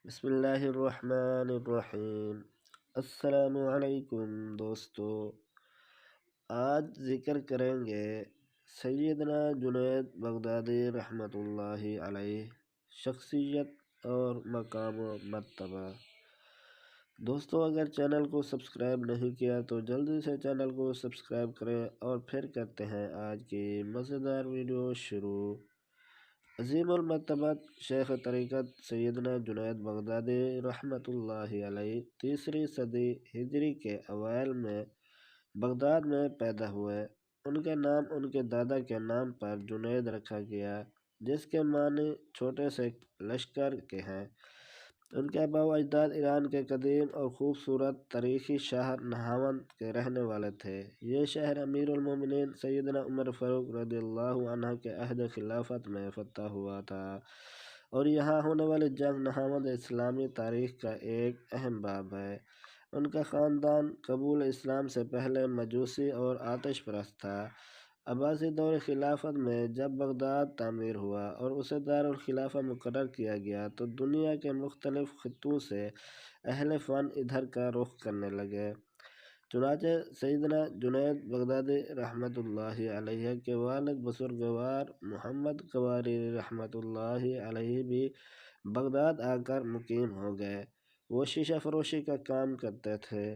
بسم اللہ الرحمن الرحیم۔ السلام علیکم دوستو، آج ذکر کریں گے سیدنا جنید بغدادی رحمۃ اللہ علیہ، شخصیت اور مقام و مرتبہ۔ دوستو، اگر چینل کو سبسکرائب نہیں کیا تو جلدی سے چینل کو سبسکرائب کریں اور پھر کرتے ہیں آج کی مزیدار ویڈیو شروع۔ عظیم المرتبت شیخ طریقت سیدنا جنید بغدادی رحمۃ اللہ علیہ تیسری صدی ہجری کے اوائل میں بغداد میں پیدا ہوئے۔ ان کا نام ان کے دادا کے نام پر جنید رکھا گیا، جس کے معنی چھوٹے سے لشکر کے ہیں۔ ان کے آباء و اجداد ایران کے قدیم اور خوبصورت تاریخی شہر نہاوند کے رہنے والے تھے۔ یہ شہر امیر المومنین سیدنا عمر فاروق رضی اللہ عنہ کے عہد خلافت میں فتح ہوا تھا، اور یہاں ہونے والی جنگ نہاوند اسلامی تاریخ کا ایک اہم باب ہے۔ ان کا خاندان قبول اسلام سے پہلے مجوسی اور آتش پرست تھا۔ عباسی دور خلافت میں جب بغداد تعمیر ہوا اور اسے دارالخلافہ مقرر کیا گیا تو دنیا کے مختلف خطوں سے اہل فن ادھر کا رخ کرنے لگے۔ چنانچہ سیدنا جنید بغدادی رحمۃ اللہ علیہ کے والد بزرگوار محمد قواریر رحمۃ اللہ علیہ بھی بغداد آ کر مقیم ہو گئے۔ وہ شیشہ فروشی کا کام کرتے تھے۔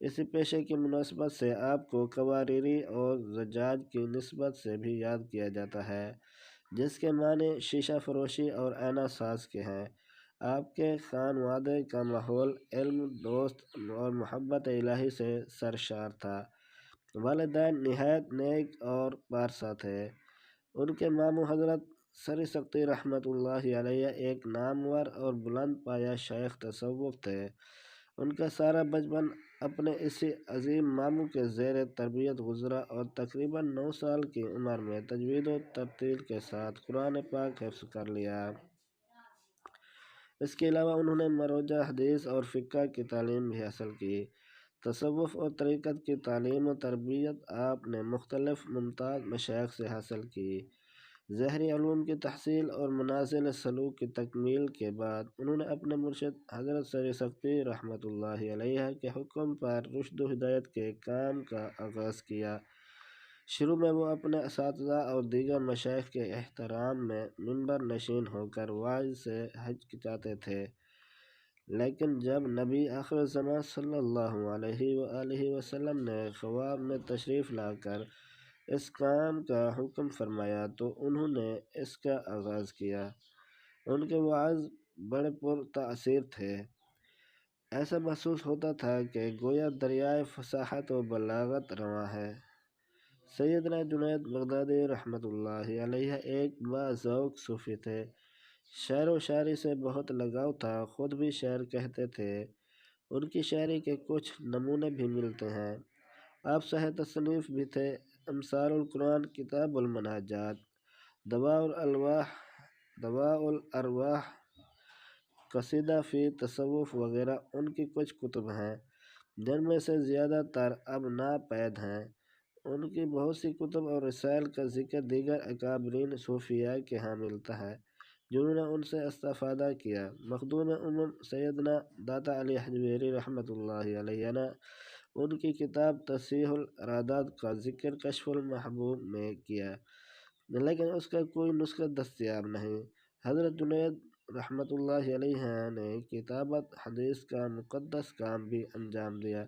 اسی پیشے کی مناسبت سے آپ کو قواریری اور زجاج کی نسبت سے بھی یاد کیا جاتا ہے، جس کے معنی شیشہ فروشی اور آئینہ ساز کے ہیں۔ آپ کے خانوادے کا ماحول علم، دوست اور محبت الہی سے سرشار تھا۔ والدین نہایت نیک اور پارسا تھے۔ ان کے ماموں حضرت سری سختی رحمۃ اللہ علیہ ایک نامور اور بلند پایہ شیخ تصوف تھے۔ ان کا سارا بچپن اپنے اسی عظیم ماموں کے زیر تربیت گزرا اور تقریباً 9 سال کی عمر میں تجوید و ترتیل کے ساتھ قرآن پاک حفظ کر لیا۔ اس کے علاوہ انہوں نے مروجہ حدیث اور فقہ کی تعلیم بھی حاصل کی۔ تصوف اور طریقت کی تعلیم و تربیت آپ نے مختلف ممتاز مشائخ سے حاصل کی۔ ظاہری علوم کی تحصیل اور منازل سلوک کی تکمیل کے بعد انہوں نے اپنے مرشد حضرت سری سختی رحمۃ اللہ علیہ کے حکم پر رشد و ہدایت کے کام کا آغاز کیا۔ شروع میں وہ اپنے اساتذہ اور دیگر مشائخ کے احترام میں منبر نشین ہو کر وعظ سے ہچکچاتے تھے، لیکن جب نبی آخر الزماں صلی اللہ علیہ وآلہ وسلم نے خواب میں تشریف لا کر اس کام کا حکم فرمایا تو انہوں نے اس کا آغاز کیا۔ ان کے وعظ بڑے پر تاثیر تھے۔ ایسا محسوس ہوتا تھا کہ گویا دریائے فصاحت و بلاغت رواں ہے۔ سیدنا جنید بغدادی رحمۃ اللہ علیہ ایک باذوق صوفی تھے۔ شعر و شاعری سے بہت لگاؤ تھا، خود بھی شعر کہتے تھے۔ ان کی شاعری کے کچھ نمونے بھی ملتے ہیں۔ آپ صاحب تصنیف بھی تھے۔ امثال القرآن، کتاب المناجات، دواء الارواح، قصیدہ فی تصوف وغیرہ ان کی کچھ کتب ہیں، جن میں سے زیادہ تر اب ناپید ہیں۔ ان کی بہت سی کتب اور رسائل کا ذکر دیگر اکابرین صوفیاء کے ہاں ملتا ہے، جنہوں نے ان سے استفادہ کیا۔ مخدوم امم سیدنا داتا علی حجویری رحمۃ اللہ علیہ نے ان کی کتاب تصحیح الارادات کا ذکر کشف المحبوب میں کیا، لیکن اس کا کوئی نسخہ دستیاب نہیں۔ حضرت جنید رحمۃ اللہ علیہ نے کتابت حدیث کا مقدس کام بھی انجام دیا۔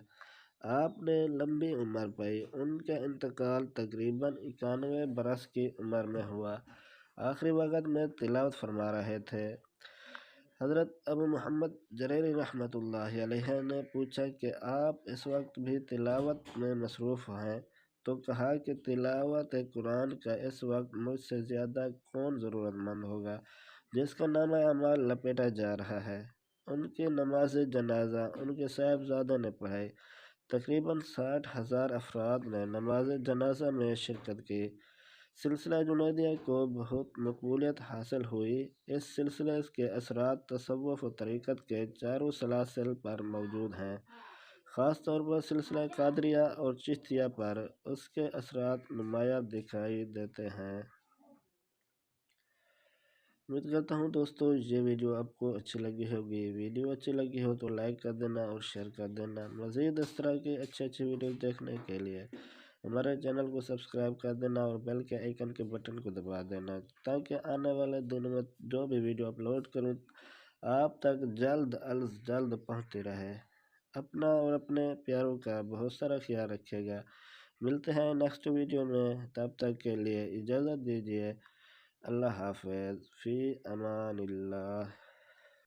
آپ نے لمبی عمر پائی۔ ان کا انتقال تقریباً 91 برس کی عمر میں ہوا۔ آخری وقت میں تلاوت فرما رہے تھے۔ حضرت ابو محمد جریری رحمۃ اللہ علیہ نے پوچھا کہ آپ اس وقت بھی تلاوت میں مصروف ہیں؟ تو کہا کہ تلاوت قرآن کا اس وقت مجھ سے زیادہ کون ضرورت مند ہوگا، جس کا نامہ اعمال لپیٹا جا رہا ہے۔ ان کی نماز جنازہ ان کے صاحبزادوں نے پڑھائی۔ تقریباً 60,000 افراد نے نماز جنازہ میں شرکت کی۔ سلسلہ جنیدیہ کو بہت مقبولیت حاصل ہوئی۔ اس سلسلے کے اثرات تصوف و طریقت کے چاروں سلاسل پر موجود ہیں۔ خاص طور پر سلسلہ قادریہ اور چشتیہ پر اس کے اثرات نمایاں دکھائی دیتے ہیں۔ امید کرتا ہوں دوستو یہ ویڈیو آپ کو اچھی لگی ہوگی. ویڈیو اچھی لگی ہو تو لائک کر دینا اور شیئر کر دینا. مزید اس طرح کے اچھے ویڈیو دیکھنے کے لیے ہمارے چینل کو سبسکرائب کر دینا اور بیل کے آئیکن کے بٹن کو دبا دینا تاکہ آنے والے دنوں میں جو بھی ویڈیو اپلوڈ کروں آپ تک جلد از جلد پہنچتی رہے. اپنا اور اپنے پیاروں کا بہت سارا خیال رکھیے گا. ملتے ہیں نیکسٹ ویڈیو میں، تب تک کے لیے اجازت دیجیے. اللہ حافظ، فی امان اللہ.